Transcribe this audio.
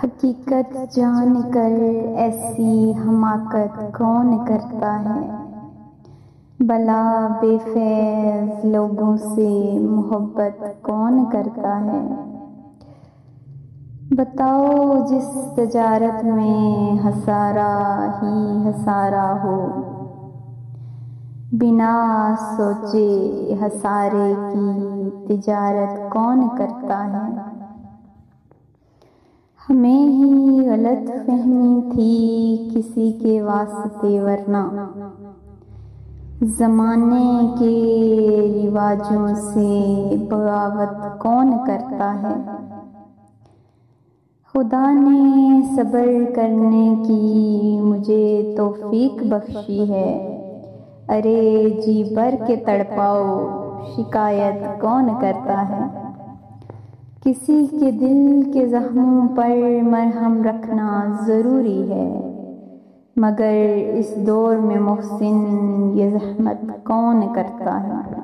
حقیقت جان کر ایسی حماقت کون کرتا ہے؟ بلا بے فیض لوگوں سے محبت کون کرتا ہے؟ بتاؤ جس تجارت میں خسارہ ہی خسارہ ہو، بنا سوچے خسارے کی تجارت کون کرتا ہے؟ ہمیں ہی غلط فہمی تھی کسی کے واسطے، ورنہ زمانے کے رواجوں سے بغاوت کون کرتا ہے؟ خدا نے صبر کرنے کی مجھے توفیق بخشی ہے، ارے جی بھر کے تڑپاؤ شکایت کون کرتا ہے؟ کسی کے دل کے زخموں پر مرہم رکھنا ضروری ہے، مگر اس دور میں محسن یہ زحمت کون کرتا ہے؟